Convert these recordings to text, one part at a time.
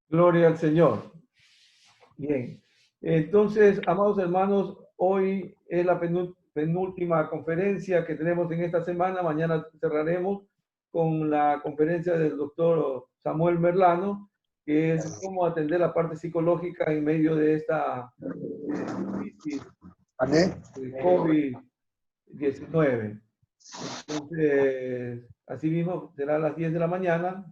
Gloria al Señor. Bien. Entonces, amados hermanos, hoy es la penúltima conferencia que tenemos en esta semana. Mañana cerraremos con la conferencia del doctor Samuel Merlano, que es cómo atender la parte psicológica en medio de esta crisis de COVID-19. Entonces, así mismo será a las 10 de la mañana,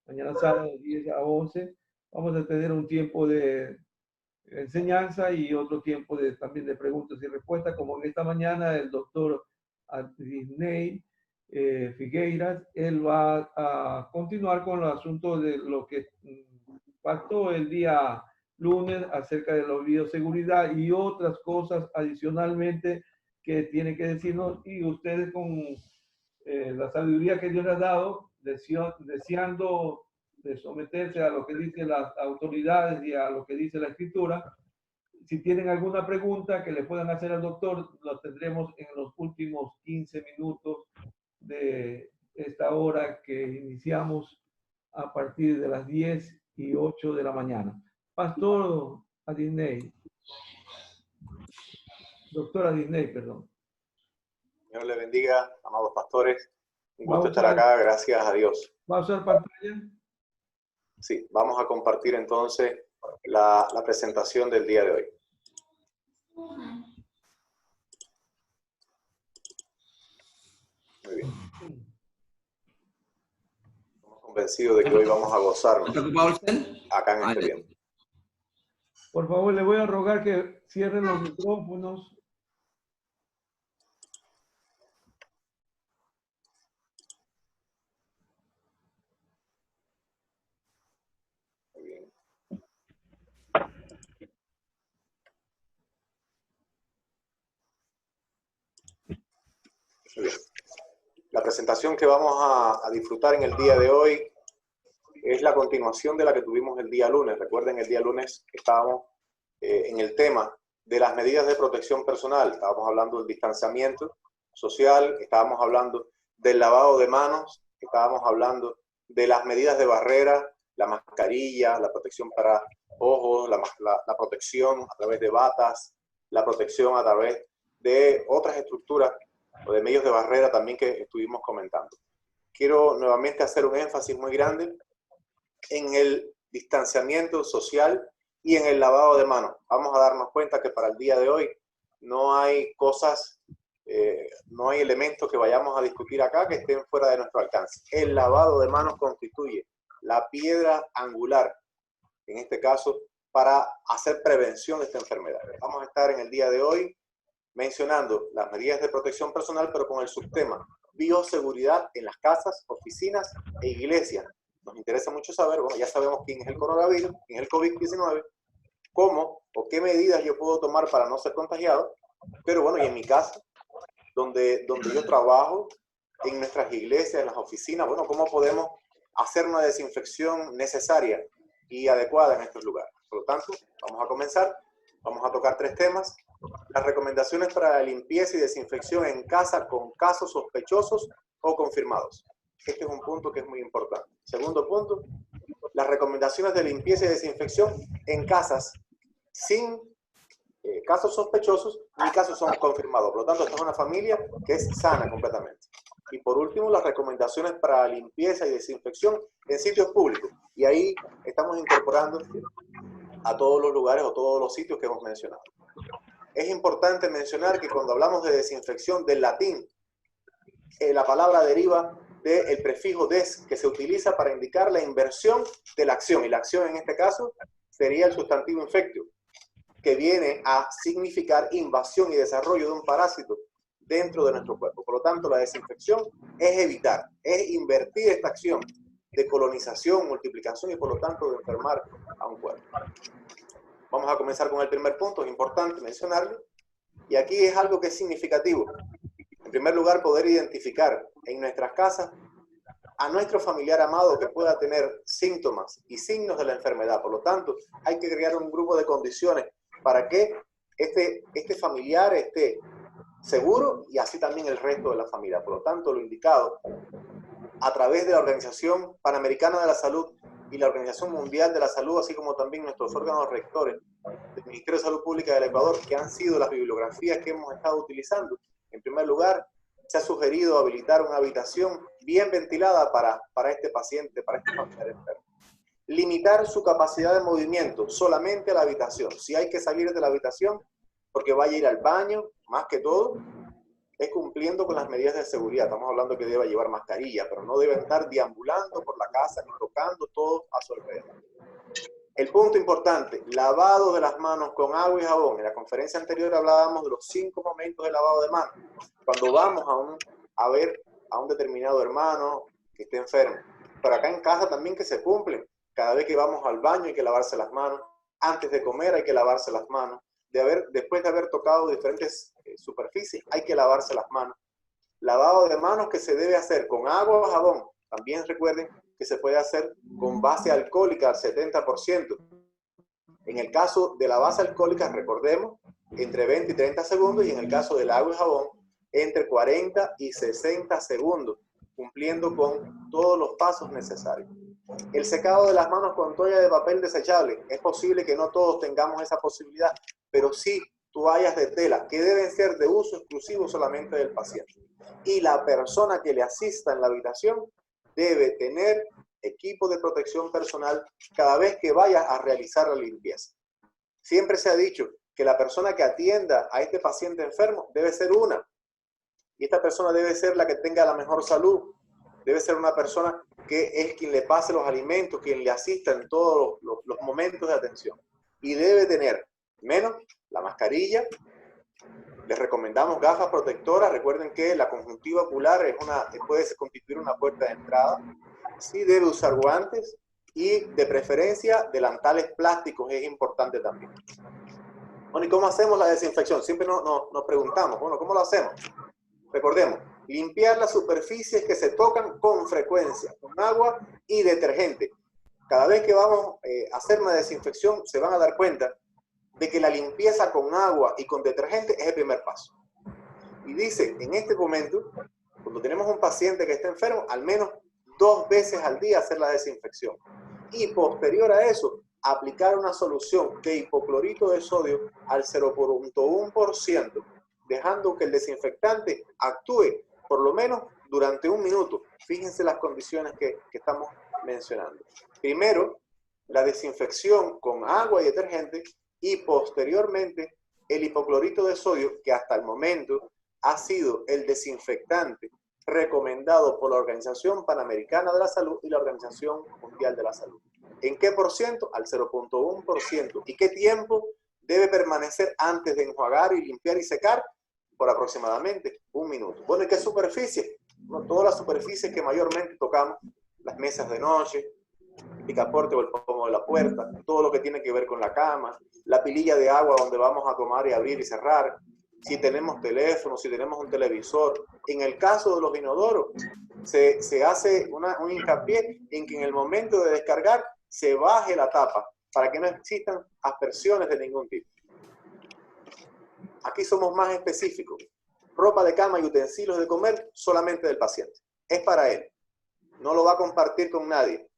mañana sábado 10 a 11. Vamos a tener un tiempo de enseñanza y otro tiempo también de preguntas y respuestas, como en esta mañana el doctor Disney Figueiras, él va a continuar con el asunto de lo que pasó el día lunes acerca de la bioseguridad y otras cosas adicionalmente que tiene que decirnos, y ustedes con la sabiduría que Dios les ha dado, deseando de someterse a lo que dicen las autoridades y a lo que dice la escritura. Si tienen alguna pregunta que le puedan hacer al doctor, lo tendremos en los últimos 15 minutos de esta hora que iniciamos a partir de las 10:08 de la mañana. Pastor Adiney, doctora Adiney, perdón. Señor le bendiga, amados pastores. Un gusto estar acá, gracias a Dios. ¿Va a usar pantalla? Sí, vamos a compartir entonces la presentación del día de hoy. Muy bien. Estamos convencidos de que hoy vamos a gozarnos acá en este tiempo. Por favor, le voy a rogar que cierren los micrófonos. Muy bien. Muy bien. La presentación que vamos a disfrutar en el día de hoy es la continuación de la que tuvimos el día lunes. Recuerden, el día lunes estábamos en el tema de las medidas de protección personal. Estábamos hablando del distanciamiento social, estábamos hablando del lavado de manos, estábamos hablando de las medidas de barrera, la mascarilla, la protección para ojos, la protección a través de batas, la protección a través de otras estructuras o de medios de barrera también que estuvimos comentando. Quiero nuevamente hacer un énfasis muy grande en el distanciamiento social y en el lavado de manos. Vamos a darnos cuenta que para el día de hoy no hay cosas, no hay elementos que vayamos a discutir acá que estén fuera de nuestro alcance. El lavado de manos constituye la piedra angular, en este caso, para hacer prevención de esta enfermedad. Vamos a estar en el día de hoy mencionando las medidas de protección personal, pero con el subtema bioseguridad en las casas, oficinas e iglesias. Nos interesa mucho saber, bueno, ya sabemos quién es el coronavirus, quién es el COVID-19, cómo o qué medidas yo puedo tomar para no ser contagiado, pero bueno, y en mi casa, donde yo trabajo, en nuestras iglesias, en las oficinas, bueno, cómo podemos hacer una desinfección necesaria y adecuada en estos lugares. Por lo tanto, vamos a comenzar, vamos a tocar 3 temas. Las recomendaciones para la limpieza y desinfección en casa con casos sospechosos o confirmados. Este es un punto que es muy importante. Segundo punto, las recomendaciones de limpieza y desinfección en casas sin casos sospechosos ni casos son confirmados. Por lo tanto, esta es una familia que es sana completamente. Y por último, las recomendaciones para limpieza y desinfección en sitios públicos. Y ahí estamos incorporando a todos los lugares o todos los sitios que hemos mencionado. Es importante mencionar que cuando hablamos de desinfección del latín, la palabra deriva del prefijo des, que se utiliza para indicar la inversión de la acción. Y la acción en este caso sería el sustantivo infectio, que viene a significar invasión y desarrollo de un parásito dentro de nuestro cuerpo. Por lo tanto, la desinfección es evitar, es invertir esta acción de colonización, multiplicación y por lo tanto de enfermar a un cuerpo. Vamos a comenzar con el primer punto, es importante mencionarlo, y aquí es algo que es significativo. En primer lugar, poder identificar en nuestras casas a nuestro familiar amado que pueda tener síntomas y signos de la enfermedad. Por lo tanto, hay que crear un grupo de condiciones para que este familiar esté seguro y así también el resto de la familia. Por lo tanto, lo indicado a través de la Organización Panamericana de la Salud y la Organización Mundial de la Salud, así como también nuestros órganos rectores del Ministerio de Salud Pública del Ecuador, que han sido las bibliografías que hemos estado utilizando. En primer lugar, se ha sugerido habilitar una habitación bien ventilada para este paciente, para este familiar enfermo. Limitar su capacidad de movimiento solamente a la habitación. Si hay que salir de la habitación porque vaya a ir al baño, más que todo, es cumpliendo con las medidas de seguridad. Estamos hablando que debe llevar mascarilla, pero no debe estar deambulando por la casa ni tocando todo a su alrededor. El punto importante, lavado de las manos con agua y jabón. En la conferencia anterior hablábamos de los 5 momentos de lavado de manos. Cuando vamos a ver a un determinado hermano que esté enfermo. Pero acá en casa también que se cumplen. Cada vez que vamos al baño hay que lavarse las manos. Antes de comer hay que lavarse las manos. Después de haber tocado diferentes superficies hay que lavarse las manos. Lavado de manos que se debe hacer con agua o jabón. También recuerden que se puede hacer con base alcohólica al 70%. En el caso de la base alcohólica, recordemos, entre 20 y 30 segundos, y en el caso del agua y jabón, entre 40 y 60 segundos, cumpliendo con todos los pasos necesarios. El secado de las manos con toalla de papel desechable. Es posible que no todos tengamos esa posibilidad, pero sí toallas de tela, que deben ser de uso exclusivo solamente del paciente. Y la persona que le asista en la habitación debe tener equipo de protección personal cada vez que vaya a realizar la limpieza. Siempre se ha dicho que la persona que atienda a este paciente enfermo debe ser una. Y esta persona debe ser la que tenga la mejor salud. Debe ser una persona que es quien le pase los alimentos, quien le asista en todos los momentos de atención. Y debe tener menos la mascarilla. Les recomendamos gafas protectoras. Recuerden que la conjuntiva ocular puede constituir una puerta de entrada. Sí debe usar guantes y de preferencia delantales plásticos, es importante también. Bueno, ¿y cómo hacemos la desinfección? Siempre nos preguntamos, bueno, ¿cómo lo hacemos? Recordemos, limpiar las superficies que se tocan con frecuencia, con agua y detergente. Cada vez que vamos a hacer una desinfección, se van a dar cuenta de que la limpieza con agua y con detergente es el primer paso. Y dice, en este momento, cuando tenemos un paciente que está enfermo, al menos 2 veces al día hacer la desinfección. Y posterior a eso, aplicar una solución de hipoclorito de sodio al 0.1%, dejando que el desinfectante actúe por lo menos durante 1 minuto. Fíjense las condiciones que estamos mencionando. Primero, la desinfección con agua y detergente, y posteriormente el hipoclorito de sodio, que hasta el momento ha sido el desinfectante recomendado por la Organización Panamericana de la Salud y la Organización Mundial de la Salud. ¿En qué por ciento? Al 0.1%. ¿Y qué tiempo debe permanecer antes de enjuagar y limpiar y secar? Por aproximadamente 1 minuto. Bueno, ¿y qué superficie? Bueno, todas las superficies que mayormente tocamos, las mesas de noche, el picaporte o el pomo de la puerta, todo lo que tiene que ver con la cama, la pililla de agua donde vamos a tomar y abrir y cerrar, si tenemos teléfono, si tenemos un televisor. En el caso de los inodoros, se hace un hincapié en que en el momento de descargar se baje la tapa para que no existan aspersiones de ningún tipo. Aquí somos más específicos. Ropa de cama y utensilios de comer solamente del paciente. Es para él. No lo va a compartir con nadie.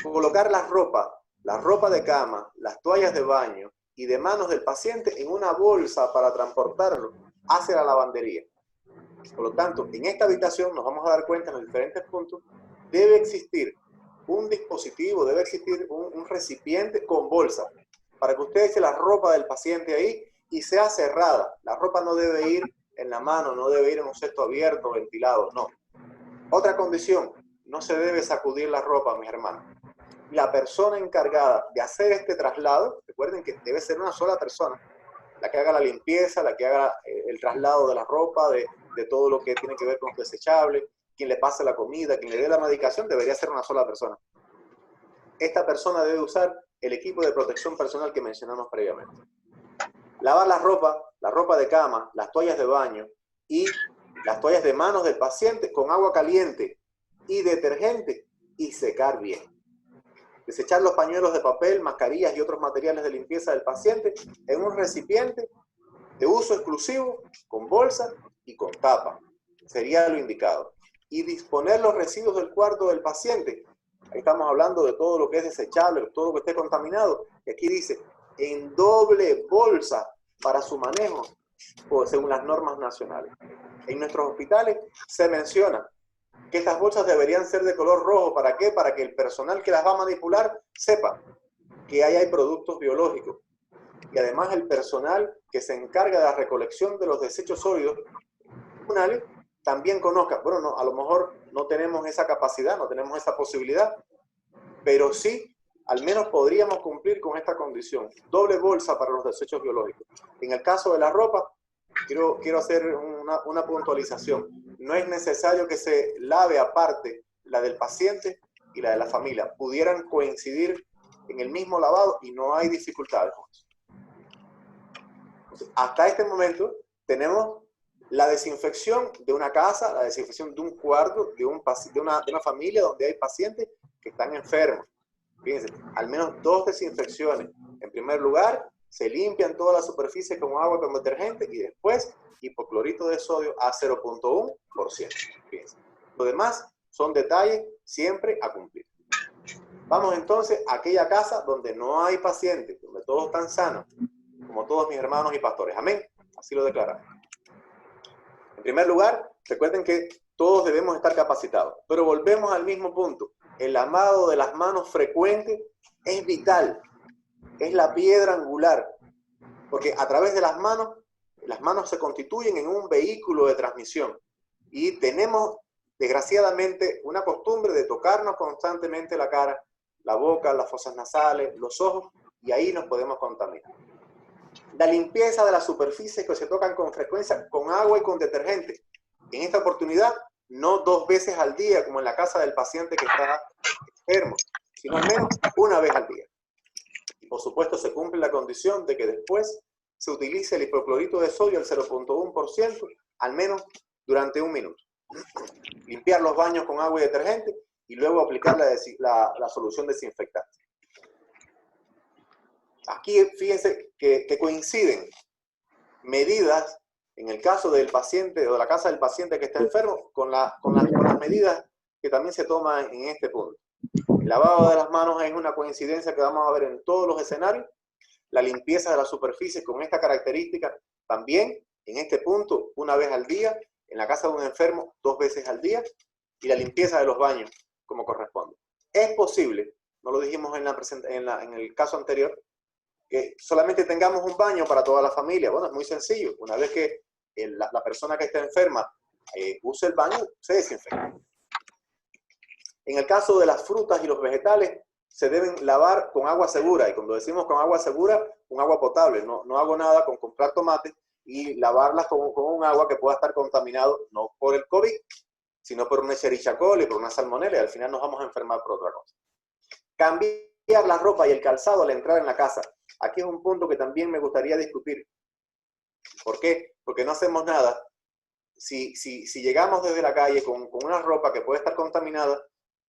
Colocar la ropa de cama, las toallas de baño y de manos del paciente en una bolsa para transportarlo hacia la lavandería. Por lo tanto, en esta habitación nos vamos a dar cuenta en los diferentes puntos, debe existir un dispositivo, debe existir un recipiente con bolsa para que usted eche la ropa del paciente ahí y sea cerrada. La ropa no debe ir en la mano, no debe ir en un cesto abierto, ventilado, no. Otra condición, no se debe sacudir la ropa, mis hermanos. La persona encargada de hacer este traslado, recuerden que debe ser una sola persona, la que haga la limpieza, la que haga el traslado de la ropa, de todo lo que tiene que ver con los desechables, quien le pase la comida, quien le dé la medicación, debería ser una sola persona. Esta persona debe usar el equipo de protección personal que mencionamos previamente. Lavar la ropa de cama, las toallas de baño y las toallas de manos del paciente con agua caliente y detergente y secar bien. Desechar los pañuelos de papel, mascarillas y otros materiales de limpieza del paciente en un recipiente de uso exclusivo, con bolsa y con tapa. Sería lo indicado. Y disponer los residuos del cuarto del paciente Ahí estamos hablando de todo lo que es desechable, todo lo que esté contaminado. Y aquí dice, en doble bolsa para su manejo, según las normas nacionales. En nuestros hospitales se menciona que estas bolsas deberían ser de color rojo. ¿Para qué? Para que el personal que las va a manipular sepa que ahí hay productos biológicos. Y además el personal que se encarga de la recolección de los desechos sólidos comunales también conozca. Bueno, no, a lo mejor no tenemos esa capacidad, no tenemos esa posibilidad, pero sí, al menos podríamos cumplir con esta condición. Doble bolsa para los desechos biológicos. En el caso de la ropa, quiero hacer una puntualización. No es necesario que se lave aparte la del paciente y la de la familia. Pudieran coincidir en el mismo lavado y no hay dificultades con eso. Hasta este momento tenemos la desinfección de una casa, la desinfección de un cuarto, de una familia donde hay pacientes que están enfermos. Fíjense, al menos 2 desinfecciones. En primer lugar, se limpian toda la superficie con agua con detergente y después hipoclorito de sodio a 0.1%. Fíjense. Lo demás son detalles siempre a cumplir. Vamos entonces a aquella casa donde no hay pacientes, donde todos están sanos, como todos mis hermanos y pastores. Amén. Así lo declaramos. En primer lugar, recuerden que todos debemos estar capacitados. Pero volvemos al mismo punto. El lavado de las manos frecuente es vital. Es la piedra angular. Porque a través de las manos se constituyen en un vehículo de transmisión. Y tenemos, desgraciadamente, una costumbre de tocarnos constantemente la cara, la boca, las fosas nasales, los ojos, y ahí nos podemos contaminar. La limpieza de las superficies que se tocan con frecuencia con agua y con detergente. En esta oportunidad, no 2 veces al día, como en la casa del paciente que está enfermo, sino al menos una vez al día. Y por supuesto, se cumple la condición de que después se utilice el hipoclorito de sodio al 0.1%, al menos durante 1 minuto. Limpiar los baños con agua y detergente y luego aplicar la solución desinfectante. Aquí fíjense que coinciden medidas, en el caso del paciente o de la casa del paciente que está enfermo, con las medidas que también se toman en este punto. El lavado de las manos es una coincidencia que vamos a ver en todos los escenarios. La limpieza de la superficie con esta característica también, en este punto, 1 vez al día. En la casa de un enfermo, 2 veces al día. Y la limpieza de los baños, como corresponde. Es posible, no lo dijimos en el caso anterior, que solamente tengamos un baño para toda la familia. Bueno, es muy sencillo. Una vez que la persona que está enferma use el baño, se desinfecta. En el caso de las frutas y los vegetales, se deben lavar con agua segura. Y cuando decimos con agua segura, con agua potable. No hago nada con comprar tomates y lavarlas con un agua que pueda estar contaminado, no por el COVID, sino por una Escherichia coli, por una salmonella, y al final nos vamos a enfermar por otra cosa. Cambiar la ropa y el calzado al entrar en la casa. Aquí es un punto que también me gustaría discutir. ¿Por qué? Porque no hacemos nada. Si llegamos desde la calle con una ropa que puede estar contaminada,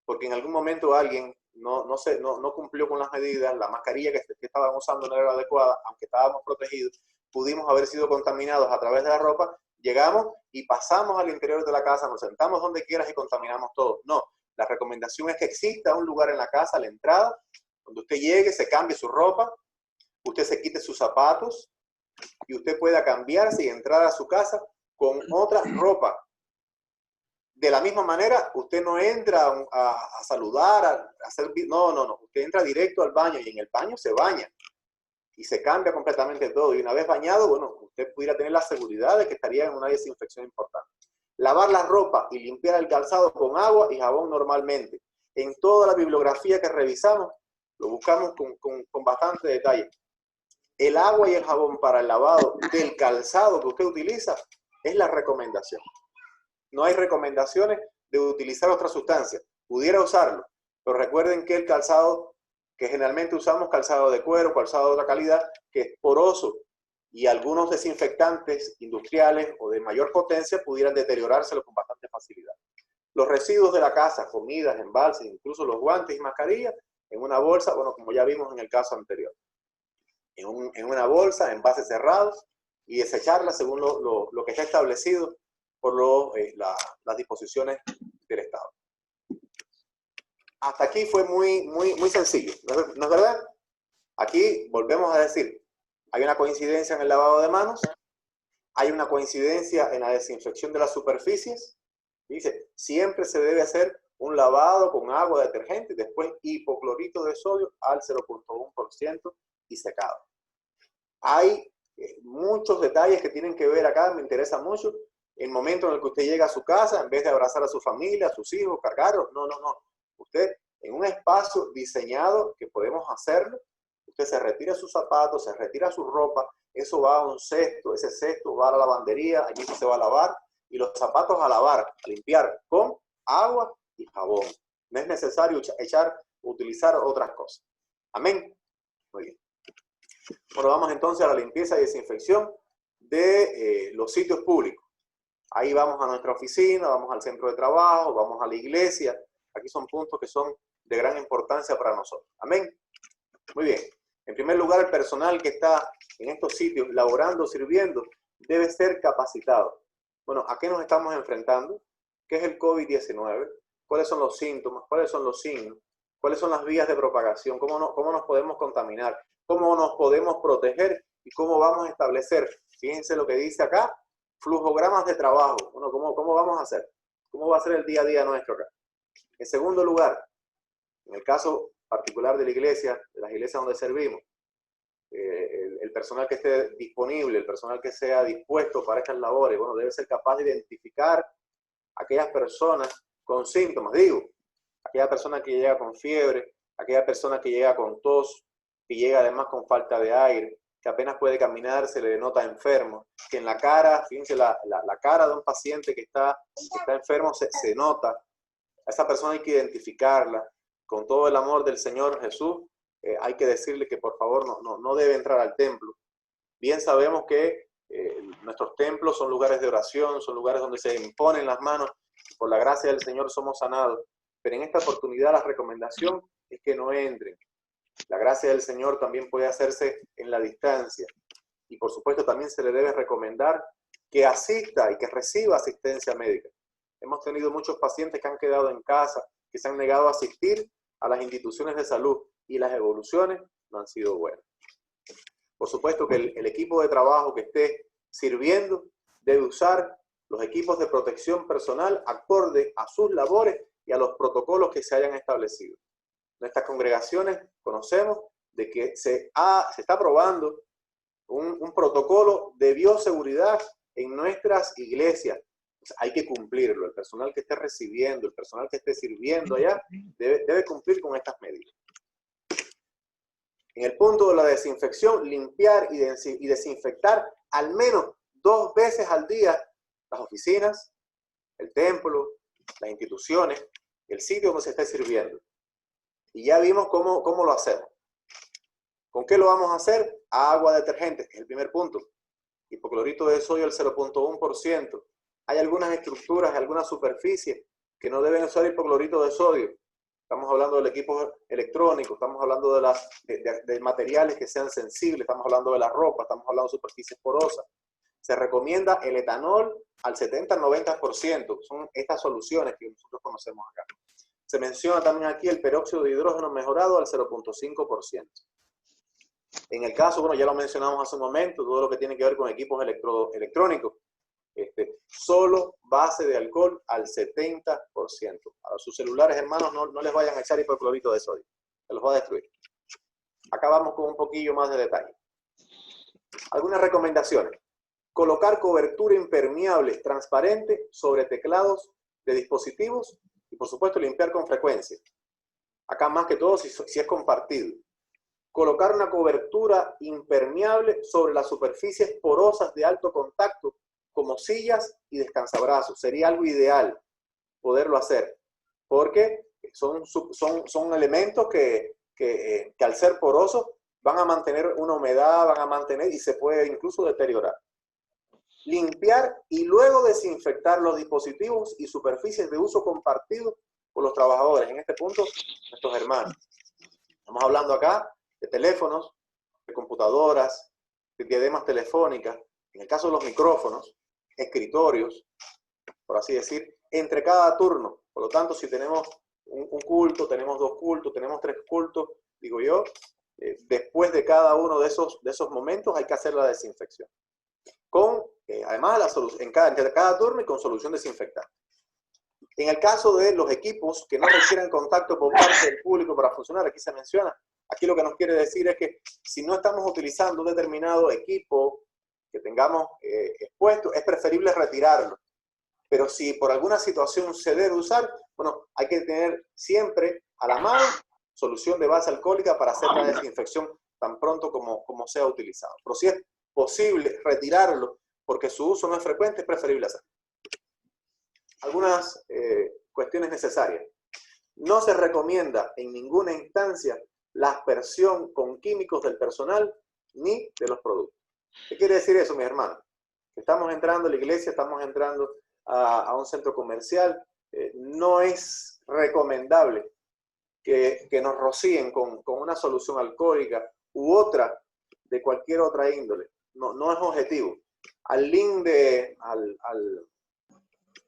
porque en algún momento alguien no cumplió con las medidas, la mascarilla que estaban usando no era adecuada, aunque estábamos protegidos, pudimos haber sido contaminados a través de la ropa, llegamos y pasamos al interior de la casa, nos sentamos donde quieras y contaminamos todo. No, la recomendación es que exista un lugar en la casa, a la entrada, donde usted llegue, se cambie su ropa, usted se quite sus zapatos y usted pueda cambiarse y entrar a su casa con otra ropa. De la misma manera, usted no entra a saludar, a hacer... No. Usted entra directo al baño y en el baño se baña y se cambia completamente todo. Y una vez bañado, bueno, usted pudiera tener la seguridad de que estaría en una desinfección importante. Lavar la ropa y limpiar el calzado con agua y jabón normalmente. En toda la bibliografía que revisamos, lo buscamos con bastante detalle. El agua y el jabón para el lavado del calzado que usted utiliza es la recomendación. No hay recomendaciones de utilizar otra sustancia. Pudiera usarlo, pero recuerden que el calzado, que generalmente usamos calzado de cuero, calzado de otra calidad, que es poroso, y algunos desinfectantes industriales o de mayor potencia pudieran deteriorárselo con bastante facilidad. Los residuos de la casa, comidas, embalses, incluso los guantes y mascarillas, en una bolsa, bueno, como ya vimos en el caso anterior. En una bolsa, envases cerrados, y desecharla según lo que está establecido por las disposiciones del Estado. hasta aquí fue muy sencillo, ¿no es verdad? Aquí volvemos a decir, hay una coincidencia en el lavado de manos, hay una coincidencia en la desinfección de las superficies. Dice, siempre se debe hacer un lavado con agua detergente y después hipoclorito de sodio al 0.1% y secado. Hay muchos detalles que tienen que ver acá, me interesa mucho. El momento en el que usted llega a su casa, en vez de abrazar a su familia, a sus hijos, cargarlos, no. Usted, en un espacio diseñado que podemos hacerlo, usted se retira sus zapatos, se retira su ropa, eso va a un cesto, ese cesto va a la lavandería, allí se va a lavar, y los zapatos a lavar, a limpiar con agua y jabón. No es necesario utilizar otras cosas. Amén. Muy bien. Bueno, vamos entonces a la limpieza y desinfección de los sitios públicos. Ahí vamos a nuestra oficina, vamos al centro de trabajo, vamos a la iglesia. Aquí son puntos que son de gran importancia para nosotros. Amén. Muy bien. En primer lugar, el personal que está en estos sitios laborando, sirviendo, debe ser capacitado. Bueno, ¿a qué nos estamos enfrentando? ¿Qué es el COVID-19? ¿Cuáles son los síntomas? ¿Cuáles son los signos? ¿Cuáles son las vías de propagación? ¿Cómo nos podemos contaminar? ¿Cómo nos podemos proteger? ¿Y cómo vamos a establecer? Fíjense lo que dice acá, flujogramas de trabajo. Bueno, ¿cómo vamos a hacer? ¿Cómo va a ser el día a día nuestro acá? En segundo lugar, en el caso particular de la iglesia, de las iglesias donde servimos, el personal que esté disponible, el personal que sea dispuesto para estas labores, bueno, debe ser capaz de identificar a aquellas personas con síntomas. Digo, aquella persona que llega con fiebre, aquella persona que llega con tos, que llega además con falta de aire, que apenas puede caminar, se le nota enfermo, que en la cara, fíjense, la cara de un paciente que está enfermo se nota. A esa persona hay que identificarla con todo el amor del Señor Jesús. Hay que decirle que por favor no debe entrar al templo. Bien sabemos que nuestros templos son lugares de oración, son lugares donde se imponen las manos, por la gracia del Señor somos sanados, pero en esta oportunidad la recomendación es que no entren. La gracia del Señor también puede hacerse en la distancia, y por supuesto también se le debe recomendar que asista y que reciba asistencia médica. Hemos tenido muchos pacientes que han quedado en casa, que se han negado a asistir a las instituciones de salud, y las evoluciones no han sido buenas. Por supuesto que el equipo de trabajo que esté sirviendo debe usar los equipos de protección personal acorde a sus labores y a los protocolos que se hayan establecido. Nuestras congregaciones conocemos de que se está probando un protocolo de bioseguridad en nuestras iglesias. Hay que cumplirlo. El personal que esté recibiendo, el personal que esté sirviendo allá, debe cumplir con estas medidas. En el punto de la desinfección, limpiar y desinfectar al menos 2 veces al día las oficinas, el templo, las instituciones, el sitio donde se esté sirviendo. Y ya vimos cómo lo hacemos. ¿Con qué lo vamos a hacer? Agua detergente, es el primer punto. Hipoclorito de sodio al 0.1%. Hay algunas estructuras, algunas superficies que no deben usar hipoclorito de sodio. Estamos hablando del equipo electrónico, estamos hablando de materiales que sean sensibles, estamos hablando de la ropa, estamos hablando de superficies porosas. Se recomienda el etanol al 70-90%. Son estas soluciones que nosotros conocemos acá. Se menciona también aquí el peróxido de hidrógeno mejorado al 0.5%. En el caso, bueno, ya lo mencionamos hace un momento, todo lo que tiene que ver con equipos electrónicos, solo base de alcohol al 70%. A sus celulares, hermanos, no les vayan a echar hipoclorito de sodio, se los va a destruir. Acá vamos con un poquillo más de detalle. Algunas recomendaciones. Colocar cobertura impermeable transparente sobre teclados de dispositivos y, por supuesto, limpiar con frecuencia. Acá más que todo si es compartido. Colocar una cobertura impermeable sobre las superficies porosas de alto contacto, como sillas y descansabrazos. Sería algo ideal poderlo hacer, porque son elementos que al ser porosos van a mantener una humedad, van a mantener y se puede incluso deteriorar. Limpiar y luego desinfectar los dispositivos y superficies de uso compartido por los trabajadores. En este punto, nuestros hermanos. Estamos hablando acá de teléfonos, de computadoras, de diademas telefónicas, en el caso de los micrófonos, escritorios, por así decir, entre cada turno. Por lo tanto, si tenemos un culto, tenemos 2 cultos, tenemos 3 cultos, digo yo, después de cada uno de esos momentos hay que hacer la desinfección. Con, además, en cada turno y con solución desinfectante. En el caso de los equipos que no requieren contacto por parte del público para funcionar, aquí se menciona, aquí lo que nos quiere decir es que si no estamos utilizando un determinado equipo que tengamos expuesto, es preferible retirarlo. Pero si por alguna situación se debe usar, bueno, hay que tener siempre a la mano solución de base alcohólica para hacer la desinfección tan pronto como sea utilizado. Pero si es posible retirarlo porque su uso no es frecuente, es preferible hacerlo. Algunas cuestiones necesarias. No se recomienda en ninguna instancia la aspersión con químicos del personal ni de los productos. ¿Qué quiere decir eso, mis hermanos? Estamos entrando a la iglesia, estamos entrando a un centro comercial. No es recomendable que nos rocíen con una solución alcohólica u otra de cualquier otra índole. No es objetivo. Al link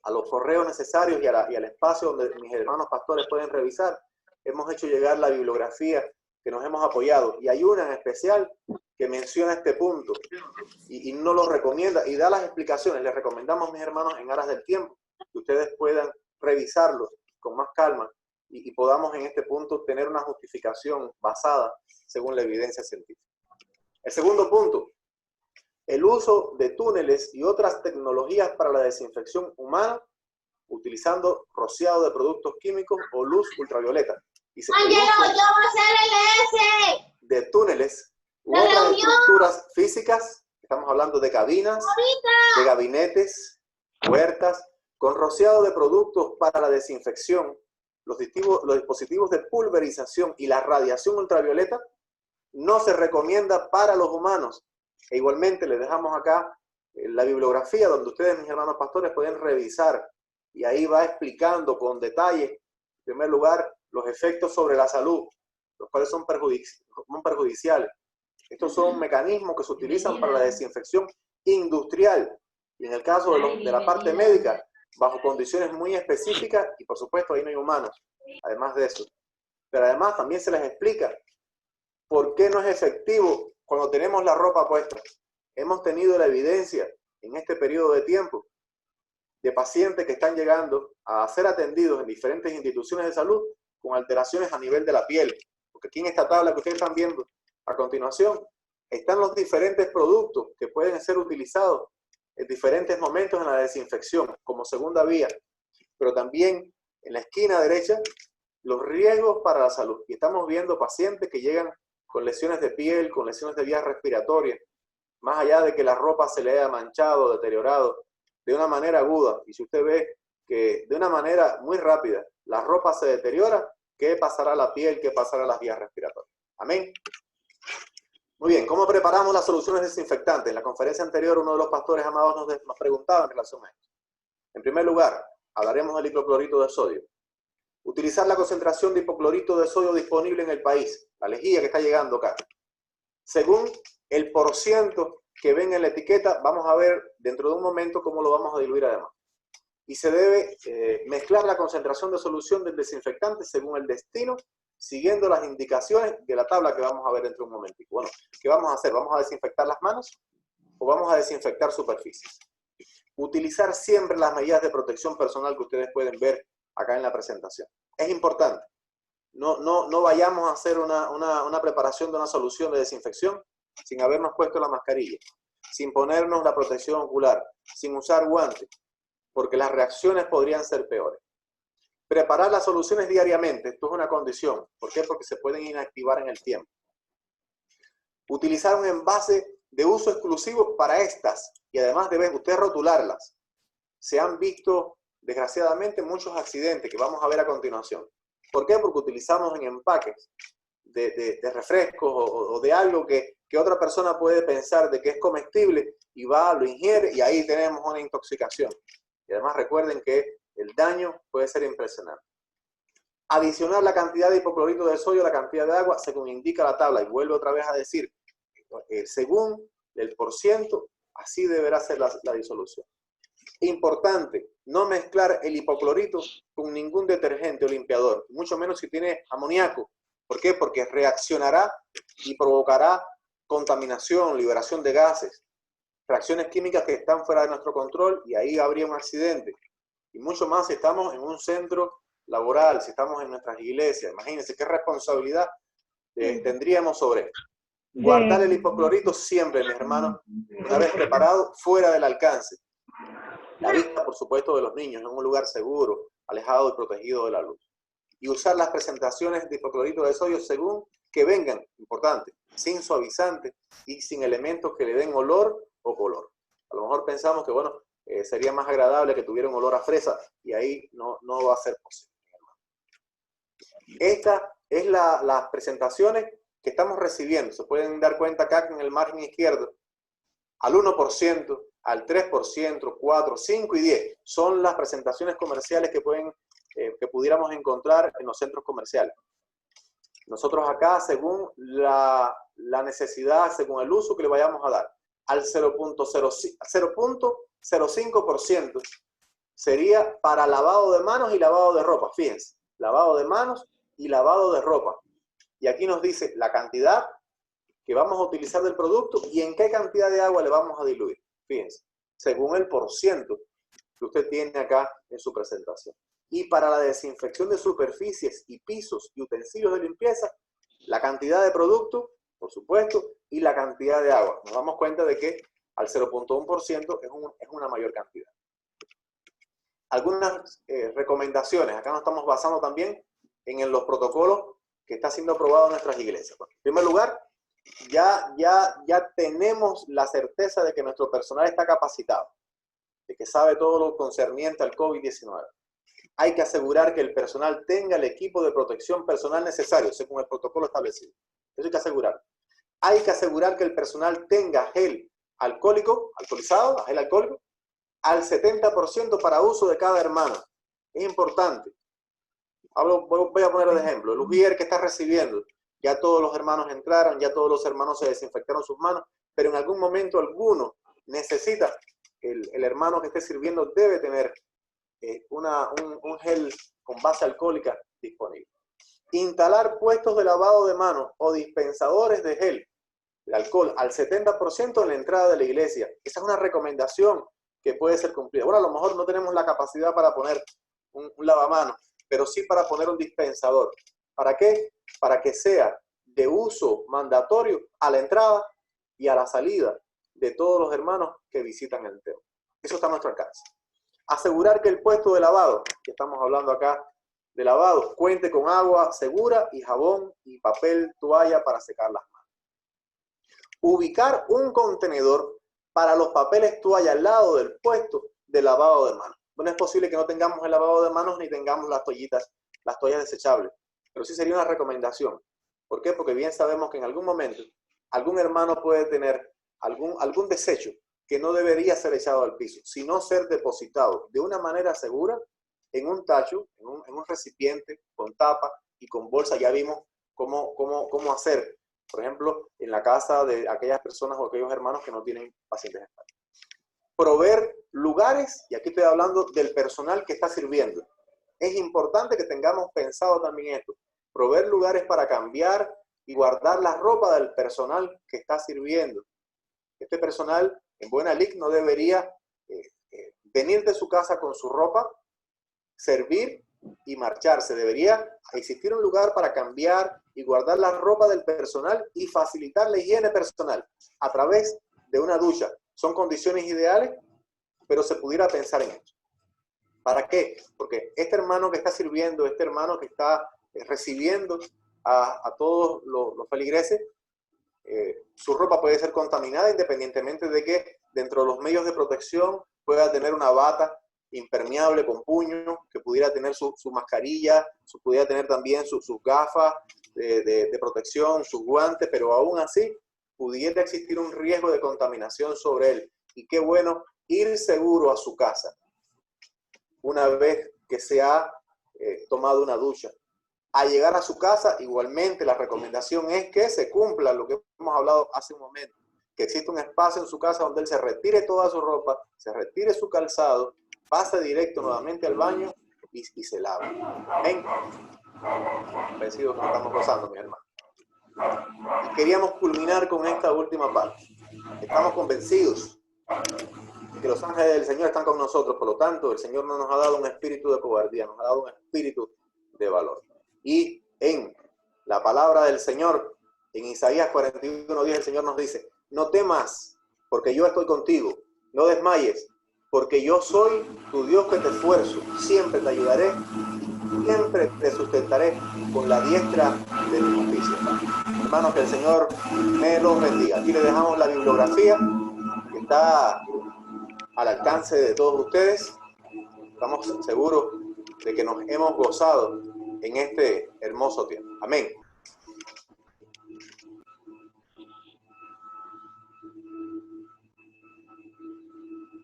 a los correos necesarios y al espacio donde mis hermanos pastores pueden revisar, hemos hecho llegar la bibliografía que nos hemos apoyado. Y hay una en especial que menciona este punto y no lo recomienda y da las explicaciones. Les recomendamos, mis hermanos, en aras del tiempo, que ustedes puedan revisarlos con más calma y podamos en este punto tener una justificación basada según la evidencia científica. El segundo punto, el uso de túneles y otras tecnologías para la desinfección humana utilizando rociado de productos químicos o luz ultravioleta. Dice, de túneles u otras estructuras físicas, estamos hablando de cabinas, de gabinetes, puertas, con rociado de productos para la desinfección, los dispositivos de pulverización y la radiación ultravioleta, no se recomienda para los humanos. E igualmente les dejamos acá la bibliografía donde ustedes, mis hermanos pastores, pueden revisar y ahí va explicando con detalle, en primer lugar, los efectos sobre la salud, los cuales son perjudiciales. Estos son mecanismos que se utilizan para la desinfección industrial y en el caso de la parte médica, bajo condiciones muy específicas y por supuesto ahí no hay humanos, además de eso. Pero además también se les explica por qué no es efectivo cuando tenemos la ropa puesta. Hemos tenido la evidencia en este periodo de tiempo de pacientes que están llegando a ser atendidos en diferentes instituciones de salud con alteraciones a nivel de la piel. Porque aquí en esta tabla que ustedes están viendo a continuación están los diferentes productos que pueden ser utilizados en diferentes momentos en la desinfección como segunda vía. Pero también en la esquina derecha los riesgos para la salud. Y estamos viendo pacientes que llegan con lesiones de piel, con lesiones de vías respiratorias, más allá de que la ropa se le haya manchado, deteriorado, de una manera aguda. Y si usted ve que de una manera muy rápida la ropa se deteriora, ¿qué pasará a la piel? ¿Qué pasará a las vías respiratorias? Amén. Muy bien, ¿cómo preparamos las soluciones desinfectantes? En la conferencia anterior uno de los pastores amados nos preguntaba en relación a esto. En primer lugar, hablaremos del hipoclorito de sodio. Utilizar la concentración de hipoclorito de sodio disponible en el país, la lejía que está llegando acá. Según el porciento que ven en la etiqueta, vamos a ver dentro de un momento cómo lo vamos a diluir además. Y se debe mezclar la concentración de solución del desinfectante según el destino, siguiendo las indicaciones de la tabla que vamos a ver dentro de un momentito. Bueno, ¿qué vamos a hacer? ¿Vamos a desinfectar las manos o vamos a desinfectar superficies? Utilizar siempre las medidas de protección personal que ustedes pueden ver acá en la presentación. Es importante. No vayamos a hacer una preparación de una solución de desinfección sin habernos puesto la mascarilla, sin ponernos la protección ocular, sin usar guantes, porque las reacciones podrían ser peores. Preparar las soluciones diariamente, esto es una condición. ¿Por qué? Porque se pueden inactivar en el tiempo. Utilizar un envase de uso exclusivo para estas y además deben ustedes rotularlas. Se han visto, desgraciadamente, muchos accidentes que vamos a ver a continuación. ¿Por qué? Porque utilizamos en empaques de refrescos o de algo que otra persona puede pensar de que es comestible y va, lo ingiere y ahí tenemos una intoxicación. Y además recuerden que el daño puede ser impresionante. Adicionar la cantidad de hipoclorito de sodio a la cantidad de agua según indica la tabla. Y vuelvo otra vez a decir, según el porciento, así deberá ser la disolución. Importante, no mezclar el hipoclorito con ningún detergente o limpiador, mucho menos si tiene amoníaco. ¿Por qué? Porque reaccionará y provocará contaminación, liberación de gases, reacciones químicas que están fuera de nuestro control y ahí habría un accidente. Y mucho más si estamos en un centro laboral, si estamos en nuestras iglesias. Imagínense qué responsabilidad tendríamos sobre esto. Guardar el hipoclorito siempre, mis hermanos, una vez preparado, fuera del alcance. La vista, por supuesto, de los niños, en un lugar seguro, alejado y protegido de la luz. Y usar las presentaciones de hipoclorito de sodio según que vengan, importante, sin suavizante y sin elementos que le den olor o color. A lo mejor pensamos que, bueno, sería más agradable que tuviera un olor a fresa y ahí no va a ser posible. Estas es las presentaciones que estamos recibiendo. Se pueden dar cuenta acá que en el margen izquierdo, al 1%, al 3%, 4, 5 y 10 son las presentaciones comerciales que pudiéramos encontrar en los centros comerciales. Nosotros acá, según la necesidad, según el uso que le vayamos a dar, al 0.05% sería para lavado de manos y lavado de ropa. Fíjense, lavado de manos y lavado de ropa. Y aquí nos dice la cantidad que vamos a utilizar del producto y en qué cantidad de agua le vamos a diluir. Fíjense, según el porciento que usted tiene acá en su presentación. Y para la desinfección de superficies y pisos y utensilios de limpieza, la cantidad de producto, por supuesto, y la cantidad de agua. Nos damos cuenta de que al 0.1% es una mayor cantidad. Algunas recomendaciones. Acá nos estamos basando también en los protocolos que está siendo aprobado en nuestras iglesias. Bueno, en primer lugar, ya tenemos la certeza de que nuestro personal está capacitado, de que sabe todo lo concerniente al COVID-19. Hay que asegurar que el personal tenga el equipo de protección personal necesario, según el protocolo establecido. Eso hay que asegurar. Hay que asegurar que el personal tenga gel alcoholizado, gel alcohólico, al 70% para uso de cada hermano. Es importante. Voy a poner de ejemplo. El ujier que está recibiendo, ya todos los hermanos entraron, ya todos los hermanos se desinfectaron sus manos, pero en algún momento alguno necesita, el hermano que esté sirviendo debe tener un gel con base alcohólica disponible. Instalar puestos de lavado de manos o dispensadores de gel de alcohol al 70% en la entrada de la iglesia. Esa es una recomendación que puede ser cumplida. Bueno, a lo mejor no tenemos la capacidad para poner un lavamanos, pero sí para poner un dispensador. ¿Para qué? Para que sea de uso mandatorio a la entrada y a la salida de todos los hermanos que visitan el templo. Eso está a nuestro alcance. Asegurar que el puesto de lavado, que estamos hablando acá de lavado, cuente con agua segura y jabón y papel toalla para secar las manos. Ubicar un contenedor para los papeles toalla al lado del puesto de lavado de manos. No es posible que no tengamos el lavado de manos ni tengamos las toallas desechables, pero sí sería una recomendación. ¿Por qué? Porque bien sabemos que en algún momento algún hermano puede tener algún desecho que no debería ser echado al piso, sino ser depositado de una manera segura en un tacho, en un recipiente con tapa y con bolsa. Ya vimos cómo hacer, por ejemplo, en la casa de aquellas personas o aquellos hermanos que no tienen pacientes hepáticos. Proveer lugares, y aquí estoy hablando del personal que está sirviendo. Es importante que tengamos pensado también esto. Proveer lugares para cambiar y guardar la ropa del personal que está sirviendo. Este personal en buena lid no debería venir de su casa con su ropa, servir y marcharse. Debería existir un lugar para cambiar y guardar la ropa del personal y facilitar la higiene personal a través de una ducha. Son condiciones ideales, pero se pudiera pensar en esto. ¿Para qué? Porque este hermano que está sirviendo, este hermano que está recibiendo a todos los feligreses, su ropa puede ser contaminada independientemente de que dentro de los medios de protección pueda tener una bata impermeable con puño, que pudiera tener su mascarilla, pudiera tener también sus gafas de protección, sus guantes, pero aún así pudiera existir un riesgo de contaminación sobre él. Y qué bueno ir seguro a su casa una vez que se ha tomado una ducha. Al llegar a su casa, igualmente la recomendación es que se cumpla lo que hemos hablado hace un momento. que existe un espacio en su casa donde él se retire toda su ropa, se retire su calzado, pase directo nuevamente al baño y se lave. Amén. Convencidos que nos estamos gozando, mis hermanos. Y queríamos culminar con esta última parte. Estamos convencidos de que los ángeles del Señor están con nosotros, por lo tanto, el Señor no nos ha dado un espíritu de cobardía, nos ha dado un espíritu de valor. Y en la palabra del Señor, en Isaías 41:10, el Señor nos dice: no temas, porque yo estoy contigo, no desmayes, porque yo soy tu Dios que te esfuerzo, siempre te ayudaré, siempre te sustentaré con la diestra de mi justicia. Hermanos, que el Señor me los bendiga. Aquí les dejamos la bibliografía que está al alcance de todos ustedes. Estamos seguros de que nos hemos gozado en este hermoso tiempo. Amén.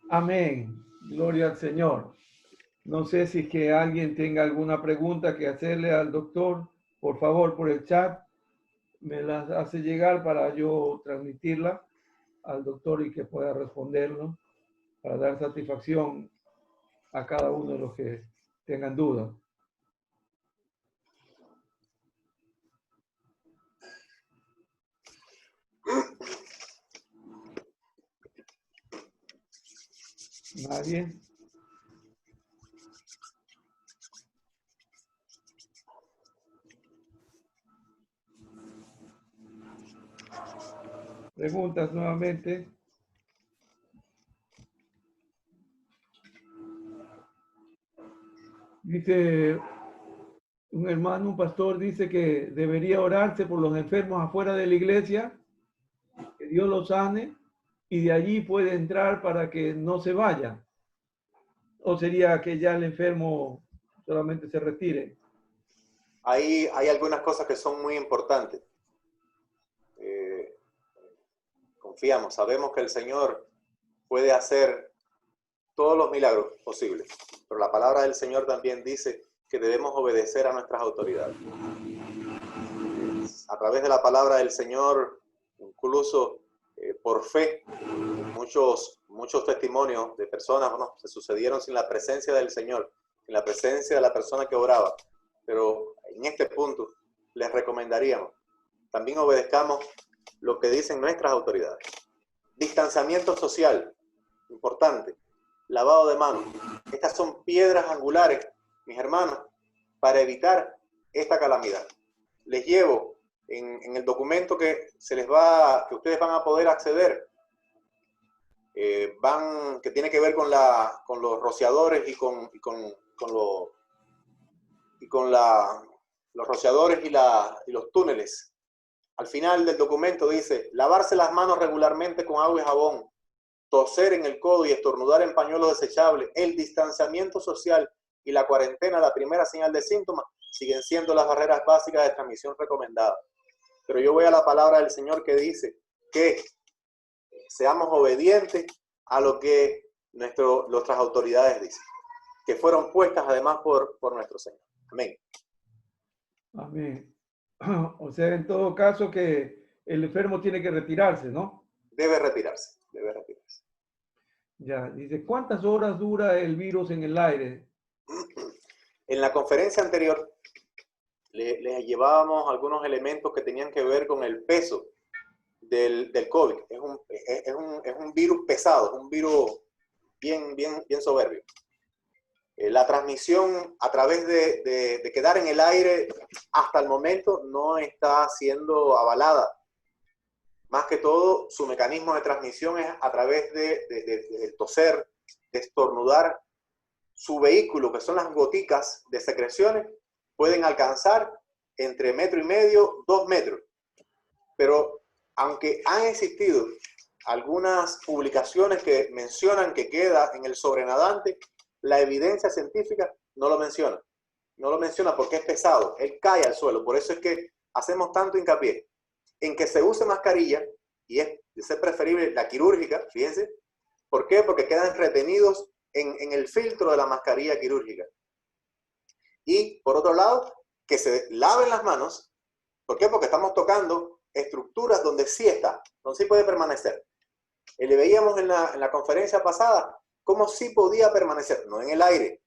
Amén. Gloria al Señor. No sé si es que alguien tenga alguna pregunta que hacerle al doctor. Por favor, por el chat, me las hace llegar para yo transmitirla al doctor y que pueda responderlo, para dar satisfacción a cada uno de los que tengan dudas. ¿Nadie? Preguntas nuevamente. Dice un hermano, un pastor, dice que debería orarse por los enfermos afuera de la iglesia, que Dios los sane y de allí puede entrar para que no se vaya. ¿O sería que ya el enfermo solamente se retire? Ahí hay algunas cosas que son muy importantes. Confiamos, sabemos que el Señor puede hacer todos los milagros posibles, pero la palabra del Señor también dice que debemos obedecer a nuestras autoridades. A través de la palabra del Señor, incluso por fe, muchos testimonios de personas se sucedieron sin la presencia del Señor, sin la presencia de la persona que oraba. Pero en este punto les recomendaríamos, también obedezcamos lo que dicen nuestras autoridades. Distanciamiento social, importante. Lavado de manos. Estas son piedras angulares, mis hermanos, para evitar esta calamidad. Les llevo en el documento que ustedes van a poder acceder, que tiene que ver con los rociadores los rociadores y los túneles. Al final del documento dice: lavarse las manos regularmente con agua y jabón, toser en el codo y estornudar en pañuelo desechable, el distanciamiento social y la cuarentena, la primera señal de síntomas, siguen siendo las barreras básicas de transmisión recomendadas. Pero yo voy a la palabra del Señor que dice que seamos obedientes a lo que nuestras autoridades dicen, que fueron puestas además por nuestro Señor. Amén. Amén. O sea, en todo caso que el enfermo tiene que retirarse, ¿no? Debe retirarse, debe retirarse. Ya, dice, ¿cuántas horas dura el virus en el aire? En la conferencia anterior les llevábamos algunos elementos que tenían que ver con el peso del COVID. Es un virus pesado, es un virus bien soberbio. La transmisión a través de quedar en el aire hasta el momento no está siendo avalada. Más que todo, su mecanismo de transmisión es a través de toser, de estornudar. Su vehículo, que son las goticas de secreciones, pueden alcanzar entre 1,5 metros, 2 metros. Pero aunque han existido algunas publicaciones que mencionan que queda en el sobrenadante, la evidencia científica no lo menciona. No lo menciona porque es pesado, él cae al suelo. Por eso es que hacemos tanto hincapié en que se use mascarilla, y es de ser preferible la quirúrgica, fíjense. ¿Por qué? Porque quedan retenidos en el filtro de la mascarilla quirúrgica. Y por otro lado, que se laven las manos. ¿Por qué? Porque estamos tocando estructuras donde sí está. no sí puede permanecer. Y le veíamos en la conferencia pasada cómo sí podía permanecer, no en el aire,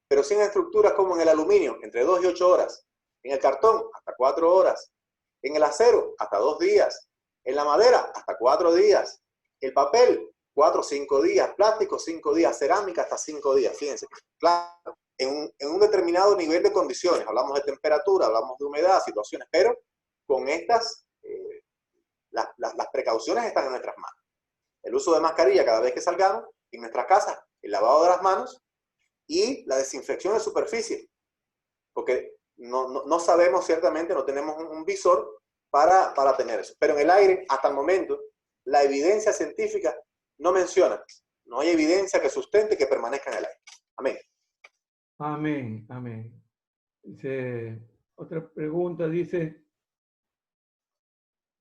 pero sí en estructuras como en el aluminio, entre 2 y 8 horas, en el cartón, hasta 4 horas, en el acero, hasta 2 días, en la madera, hasta 4 días, el papel, 4 o 5 días, plástico, 5 días, cerámica, hasta 5 días, fíjense, claro, en un determinado nivel de condiciones, hablamos de temperatura, hablamos de humedad, situaciones, pero con estas, las precauciones están en nuestras manos. El uso de mascarilla cada vez que salgamos, en nuestras casas, el lavado de las manos y la desinfección de superficie, porque no sabemos ciertamente, no tenemos un visor para tener eso. Pero en el aire, hasta el momento, la evidencia científica no menciona, no hay evidencia que sustente que permanezca en el aire. Amén. Amén, amén. Dice, otra pregunta dice,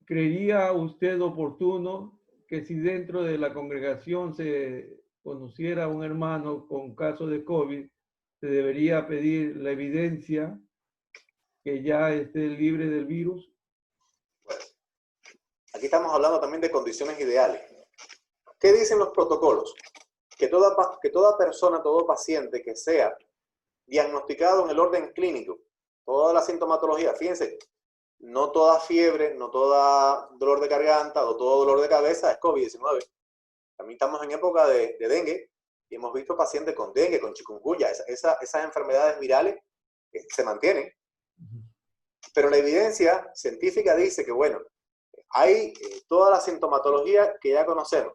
¿creería usted oportuno que si dentro de la congregación se conociera un hermano con caso de COVID, se debería pedir la evidencia que ya esté libre del virus? Bueno, aquí estamos hablando también de condiciones ideales. ¿Qué dicen los protocolos? Que toda persona, todo paciente que sea diagnosticado en el orden clínico, toda la sintomatología, fíjense, no toda fiebre, no toda dolor de garganta o todo dolor de cabeza es COVID-19. También estamos en época de dengue y hemos visto pacientes con dengue, con chikungunya, esas enfermedades virales se mantienen. Pero la evidencia científica dice que, bueno, hay toda la sintomatología que ya conocemos.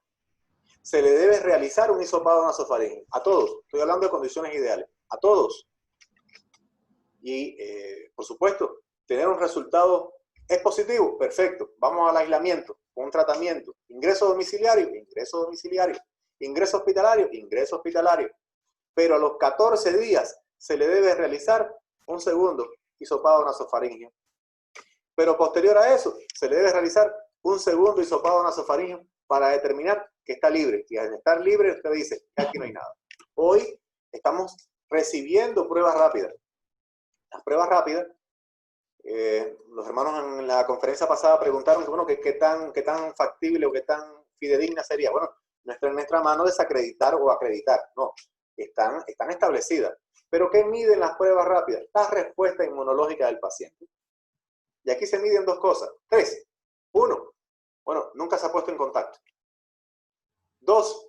Se le debe realizar un hisopado nasofaríngeo a todos. Estoy hablando de condiciones ideales. A todos. Y, por supuesto, tener un resultado es positivo. Perfecto. Vamos al aislamiento, un tratamiento. Ingreso domiciliario, ingreso domiciliario. Ingreso hospitalario, ingreso hospitalario. Pero a los 14 días se le debe realizar un segundo hisopado nasofaríngeo. Pero posterior a eso, se le debe realizar un segundo hisopado nasofaríngeo para determinar que está libre. Y al estar libre, usted dice que aquí no hay nada. Hoy estamos recibiendo pruebas rápidas. Las pruebas rápidas, los hermanos en la conferencia pasada preguntaron bueno, qué tan factible o qué tan fidedigna sería. Bueno, no está en nuestra mano desacreditar o acreditar. No, están establecidas. Pero ¿qué miden las pruebas rápidas? La respuesta inmunológica del paciente. Y aquí se miden 2 cosas. 3. 1. Bueno, nunca se ha puesto en contacto. 2.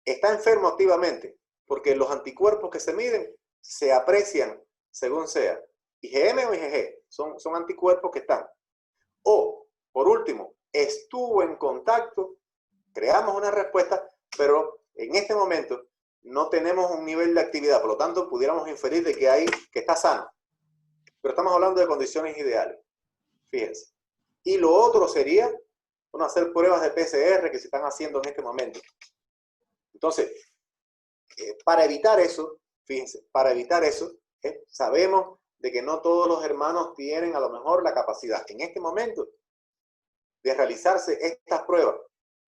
Está enfermo activamente, porque los anticuerpos que se miden se aprecian según sea. IgM o IgG son anticuerpos que están. O, por último, estuvo en contacto, creamos una respuesta, pero en este momento no tenemos un nivel de actividad, por lo tanto pudiéramos inferir de que está sano. Pero estamos hablando de condiciones ideales. Fíjense. Y lo otro sería, bueno, hacer pruebas de PCR que se están haciendo en este momento. Entonces, para evitar eso, fíjense, sabemos de que no todos los hermanos tienen a lo mejor la capacidad en este momento de realizarse estas pruebas,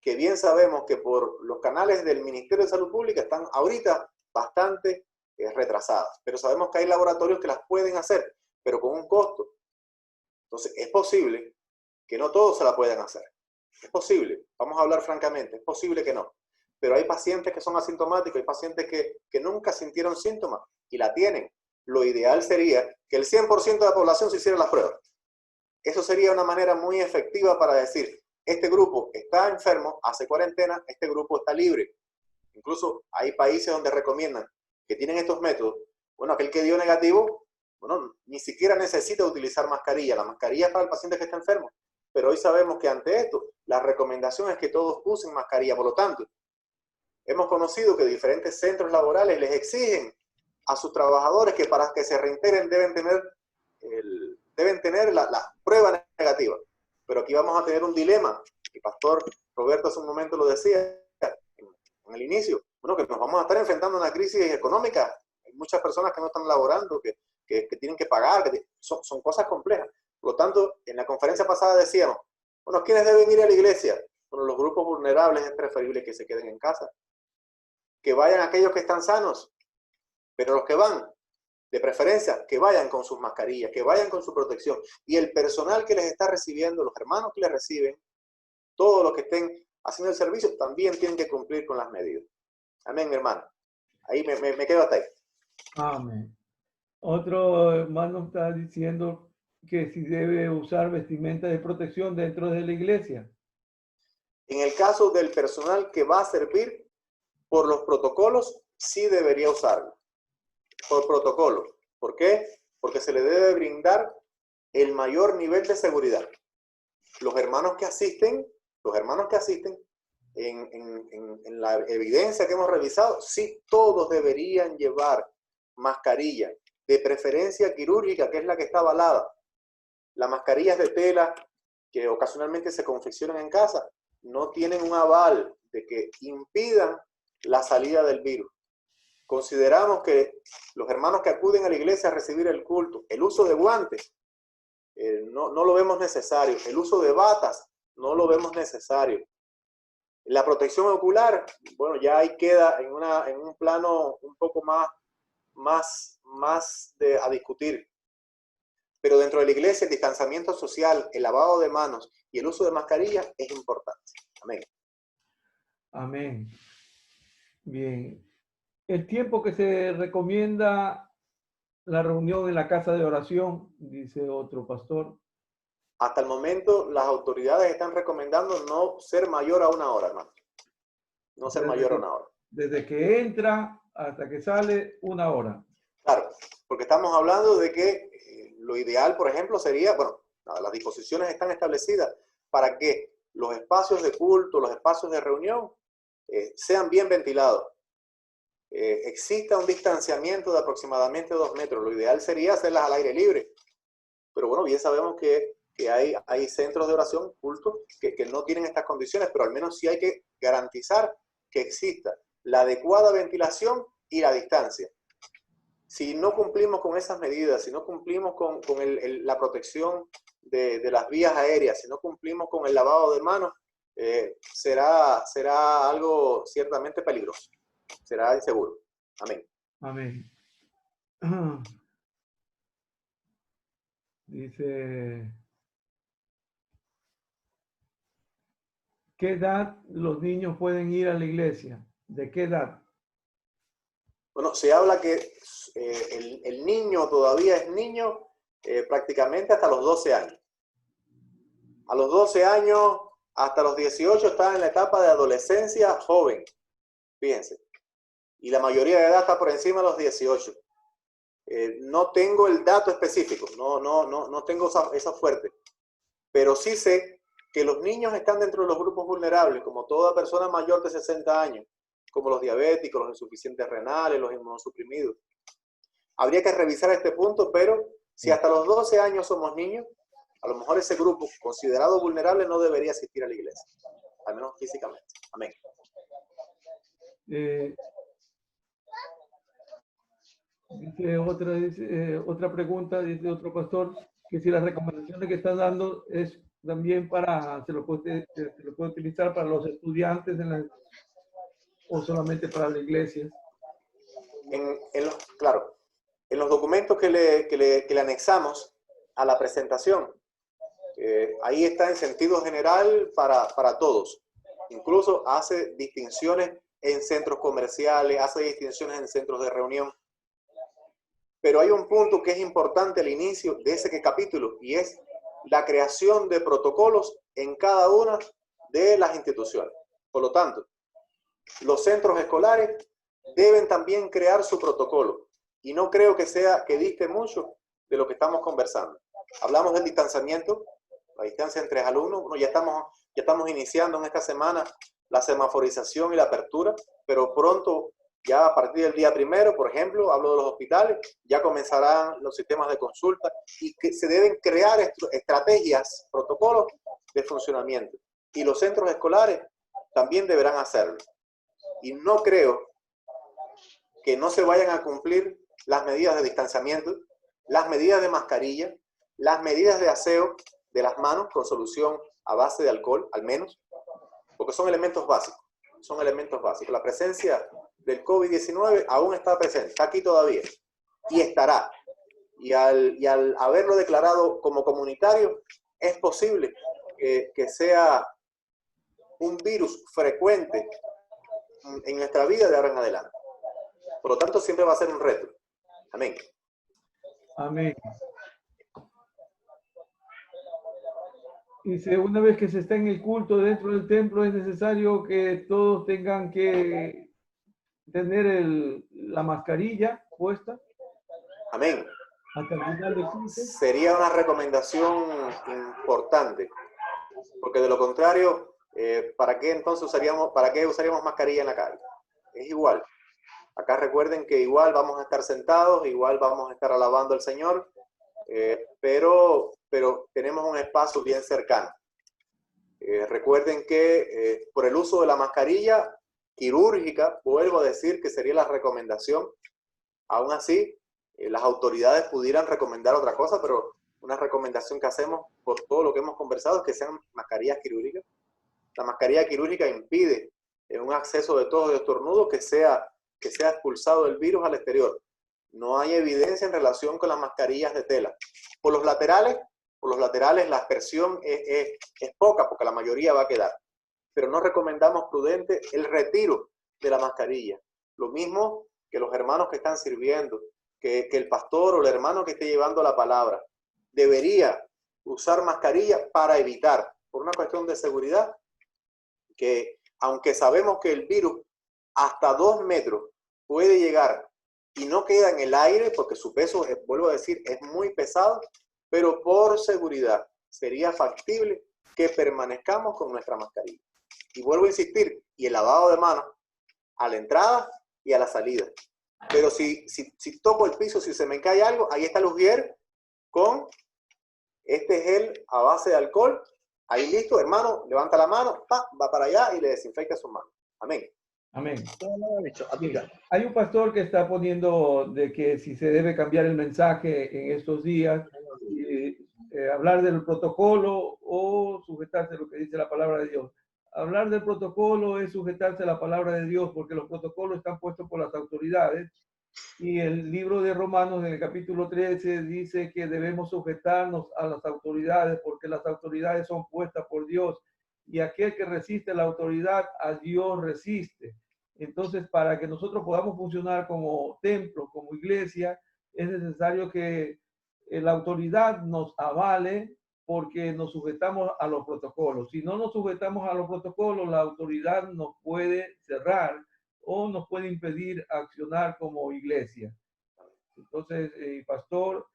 que bien sabemos que por los canales del Ministerio de Salud Pública están ahorita bastante retrasadas, pero sabemos que hay laboratorios que las pueden hacer, pero con un costo. Entonces, es posible que no todos se la puedan hacer. Es posible, vamos a hablar francamente, es posible que no. Pero hay pacientes que son asintomáticos, hay pacientes que nunca sintieron síntomas y la tienen. Lo ideal sería que el 100% de la población se hiciera las pruebas. Eso sería una manera muy efectiva para decir, este grupo está enfermo, hace cuarentena, este grupo está libre. Incluso hay países donde recomiendan que tienen estos métodos. Bueno, aquel que dio negativo, bueno, ni siquiera necesita utilizar mascarilla. La mascarilla es para el paciente que está enfermo. Pero hoy sabemos que ante esto, la recomendación es que todos usen mascarilla. Por lo tanto, hemos conocido que diferentes centros laborales les exigen a sus trabajadores que para que se reintegren deben tener la prueba negativa. Pero aquí vamos a tener un dilema. El pastor Roberto hace un momento lo decía en el inicio. Bueno, que nos vamos a estar enfrentando a una crisis económica. Hay muchas personas que no están laborando, que tienen que pagar, son cosas complejas. Por lo tanto, en la conferencia pasada decíamos, bueno, ¿quiénes deben ir a la iglesia? Bueno, los grupos vulnerables es preferible que se queden en casa. Que vayan aquellos que están sanos, pero los que van, de preferencia, que vayan con sus mascarillas, que vayan con su protección. Y el personal que les está recibiendo, los hermanos que les reciben, todos los que estén haciendo el servicio también tienen que cumplir con las medidas. Amén, mi hermano. Ahí me quedo hasta ahí. Amén. Otro hermano está diciendo que si debe usar vestimenta de protección dentro de la iglesia. En el caso del personal que va a servir, por los protocolos, sí debería usarlo. Por protocolo. ¿Por qué? Porque se le debe brindar el mayor nivel de seguridad. Los hermanos que asisten en la evidencia que hemos revisado, sí todos deberían llevar mascarilla, de preferencia quirúrgica, que es la que está avalada. Las mascarillas de tela que ocasionalmente se confeccionan en casa no tienen un aval de que impidan la salida del virus. Consideramos que los hermanos que acuden a la iglesia a recibir el culto, el uso de guantes, no lo vemos necesario. El uso de batas, no lo vemos necesario. La protección ocular, bueno, ya ahí queda en un plano un poco más a discutir. Pero dentro de la iglesia, el distanciamiento social, el lavado de manos y el uso de mascarillas es importante. Amén. Amén. Bien. El tiempo que se recomienda la reunión en la casa de oración, dice otro pastor. Hasta el momento, las autoridades están recomendando no ser mayor a 1 hora, hermano. No ser mayor a 1 hora. Desde que entra hasta que sale, 1 hora. Claro, porque estamos hablando de que lo ideal, por ejemplo, sería, bueno, las disposiciones están establecidas para que los espacios de culto, los espacios de reunión, sean bien ventilados. Exista un distanciamiento de aproximadamente 2 metros. Lo ideal sería hacerlas al aire libre. Pero bueno, bien sabemos que hay centros de oración, cultos, que no tienen estas condiciones, pero al menos sí hay que garantizar que exista la adecuada ventilación y la distancia. Si no cumplimos con esas medidas, si no cumplimos con la protección de las vías aéreas, si no cumplimos con el lavado de manos, será algo ciertamente peligroso. Será inseguro. Amén. Amén. Dice, ¿qué edad los niños pueden ir a la iglesia? ¿De qué edad? Bueno, se habla que el niño todavía es niño prácticamente hasta los 12 años. A los 12 años hasta los 18 está en la etapa de adolescencia joven. Fíjense. Y la mayoría de edad está por encima de los 18. No tengo el dato específico, no tengo esa fuerte. Pero sí sé que los niños están dentro de los grupos vulnerables, como toda persona mayor de 60 años. Como los diabéticos, los insuficientes renales, los inmunosuprimidos. Habría que revisar este punto, pero si hasta los 12 años somos niños, a lo mejor ese grupo considerado vulnerable no debería asistir a la iglesia, al menos físicamente. Amén. Dice otra pregunta, dice otro pastor, que si las recomendaciones que están dando es también se lo puede utilizar para los estudiantes o solamente para la iglesia. Claro, en los documentos que le anexamos a la presentación, ahí está en sentido general para todos. Incluso hace distinciones en centros comerciales, hace distinciones en centros de reunión. Pero hay un punto que es importante al inicio de ese capítulo y es la creación de protocolos en cada una de las instituciones. Por lo tanto, los centros escolares deben también crear su protocolo. Y no creo que diste mucho de lo que estamos conversando. Hablamos del distanciamiento, la distancia entre alumnos. Bueno, ya estamos iniciando en esta semana la semaforización y la apertura, pero pronto, ya a partir del día 1, por ejemplo, hablo de los hospitales, ya comenzarán los sistemas de consulta y que se deben crear estrategias, protocolos de funcionamiento. Y los centros escolares también deberán hacerlo. Y no creo que no se vayan a cumplir las medidas de distanciamiento, las medidas de mascarilla, las medidas de aseo de las manos con solución a base de alcohol, al menos, porque son elementos básicos. Son elementos básicos. La presencia del COVID-19 aún está presente, está aquí todavía y estará. Y al haberlo declarado como comunitario, es posible que sea un virus frecuente en nuestra vida de ahora en adelante. Por lo tanto, siempre va a ser un reto. Amén. Amén. Dice, una vez que se está en el culto dentro del templo, es necesario que todos tengan que tener la mascarilla puesta. Amén. Hasta el final del culto. Sería una recomendación importante, porque de lo contrario, ¿para qué entonces usaríamos mascarilla en la calle? Es igual. Acá recuerden que igual vamos a estar sentados, igual vamos a estar alabando al Señor, pero tenemos un espacio bien cercano. Recuerden que por el uso de la mascarilla quirúrgica, vuelvo a decir que sería la recomendación. Aún así, las autoridades pudieran recomendar otra cosa, pero una recomendación que hacemos por todo lo que hemos conversado es que sean mascarillas quirúrgicas. La mascarilla quirúrgica impide un acceso de tos y estornudo que sea expulsado el virus al exterior. No hay evidencia en relación con las mascarillas de tela. Por los laterales la aspersión es poca porque la mayoría va a quedar. Pero no recomendamos prudente el retiro de la mascarilla. Lo mismo que los hermanos que están sirviendo, que el pastor o el hermano que esté llevando la palabra. Debería usar mascarilla para evitar, por una cuestión de seguridad, que aunque sabemos que el virus hasta 2 metros puede llegar y no queda en el aire porque su peso, vuelvo a decir, es muy pesado, pero por seguridad sería factible que permanezcamos con nuestra mascarilla. Y vuelvo a insistir, y el lavado de manos a la entrada y a la salida. Pero si toco el piso, si se me cae algo, ahí está el ujier con este gel a base de alcohol. Ahí listo, hermano, levanta la mano, va para allá y le desinfecta sus manos. Amén. Amén. Bien. Hay un pastor que está poniendo de que si se debe cambiar el mensaje en estos días, hablar del protocolo o sujetarse a lo que dice la palabra de Dios. Hablar del protocolo es sujetarse a la palabra de Dios porque los protocolos están puestos por las autoridades y el libro de Romanos en el capítulo 13 dice que debemos sujetarnos a las autoridades porque las autoridades son puestas por Dios y aquel que resiste la autoridad a Dios resiste. Entonces, para que nosotros podamos funcionar como templo, como iglesia, es necesario que la autoridad nos avale porque nos sujetamos a los protocolos. Si no nos sujetamos a los protocolos, la autoridad nos puede cerrar o nos puede impedir accionar como iglesia. Entonces, pastor,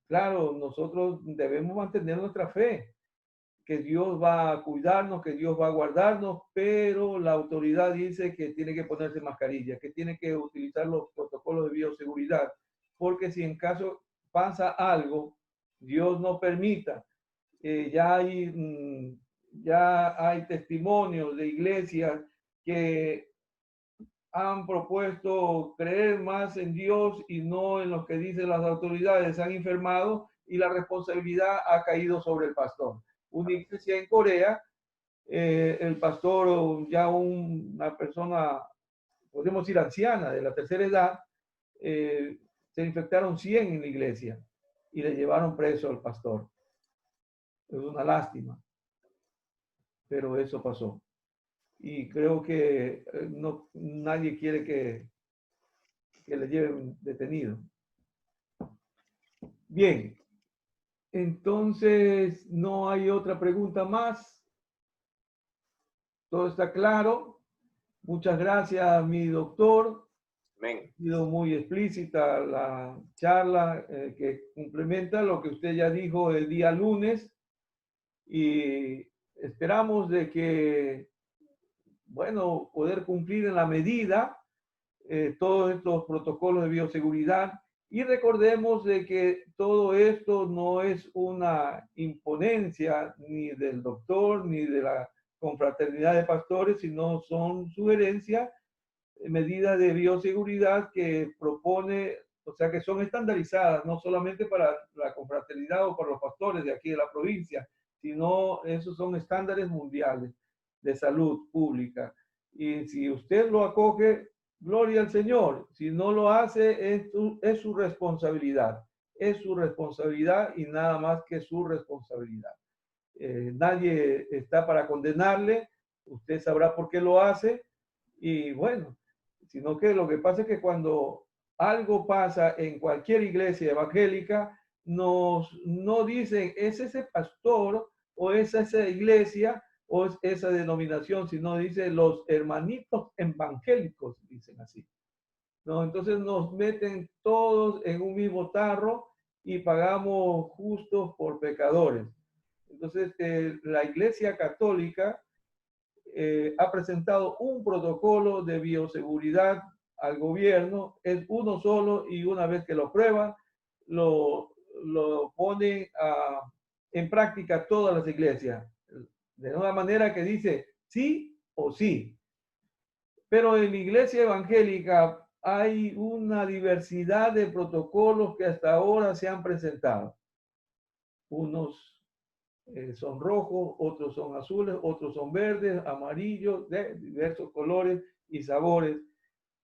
claro, nosotros debemos mantener nuestra fe, que Dios va a cuidarnos, que Dios va a guardarnos, pero la autoridad dice que tiene que ponerse mascarilla, que tiene que utilizar los protocolos de bioseguridad, porque si en caso pasa algo, Dios no permita, ya hay testimonios de iglesias que han propuesto creer más en Dios y no en lo que dicen las autoridades, se han enfermado y la responsabilidad ha caído sobre el pastor. Una iglesia en Corea, el pastor, ya una persona, podemos decir anciana, de la tercera edad, se infectaron 100 en la iglesia y le llevaron preso al pastor. Es una lástima, pero eso pasó. Y creo que nadie quiere que le lleven detenido. Bien, entonces no hay otra pregunta más. Todo está claro. Muchas gracias, mi doctor. Amén. Ha sido muy explícita la charla que complementa lo que usted ya dijo el día lunes y esperamos de que, bueno, poder cumplir en la medida todos estos protocolos de bioseguridad y recordemos de que todo esto no es una imponencia ni del doctor ni de la confraternidad de pastores, sino son sugerencias, medidas de bioseguridad que propone, o sea, que son estandarizadas, no solamente para la confraternidad o para los pastores de aquí de la provincia, sino esos son estándares mundiales de salud pública. Y si usted lo acoge, gloria al Señor. Si no lo hace, es su responsabilidad. Es su responsabilidad y nada más que su responsabilidad. nadie está para condenarle, usted sabrá por qué lo hace, y bueno, sino que lo que pasa es que cuando algo pasa en cualquier iglesia evangélica, no dicen es ese pastor o es esa iglesia o es esa denominación, sino dice los hermanitos evangélicos, dicen así. ¿No? Entonces nos meten todos en un mismo tarro y pagamos justos por pecadores. Entonces la Iglesia Católica ha presentado un protocolo de bioseguridad al gobierno, es uno solo y una vez que lo prueban, lo ponen en práctica todas las iglesias. De una manera que dice sí o sí. Pero en la iglesia evangélica hay una diversidad de protocolos que hasta ahora se han presentado. Unos son rojos, otros son azules, otros son verdes, amarillos, de diversos colores y sabores.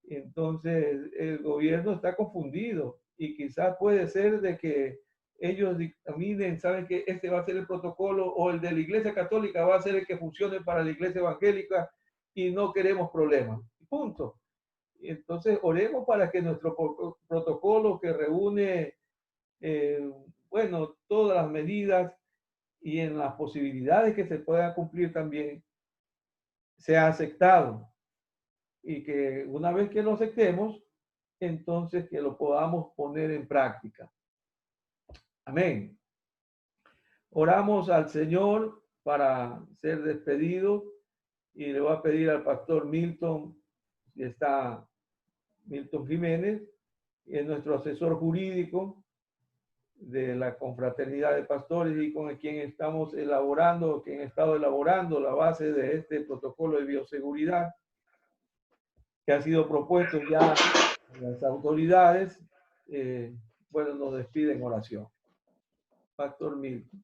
Entonces el gobierno está confundido y quizás puede ser de que ellos dictaminen, saben que este va a ser el protocolo o el de la iglesia católica va a ser el que funcione para la iglesia evangélica y no queremos problemas. Punto. Entonces oremos para que nuestro protocolo que reúne, bueno, todas las medidas y en las posibilidades que se puedan cumplir también, sea aceptado. Y que una vez que lo aceptemos, entonces que lo podamos poner en práctica. Amén. Oramos al Señor para ser despedido y le voy a pedir al pastor Milton, si está Milton Jiménez, que es nuestro asesor jurídico de la confraternidad de pastores y con quien estamos elaborando, quien ha estado elaborando la base de este protocolo de bioseguridad que ha sido propuesto ya a las autoridades. Bueno, nos despide en oración. Pastor Milton.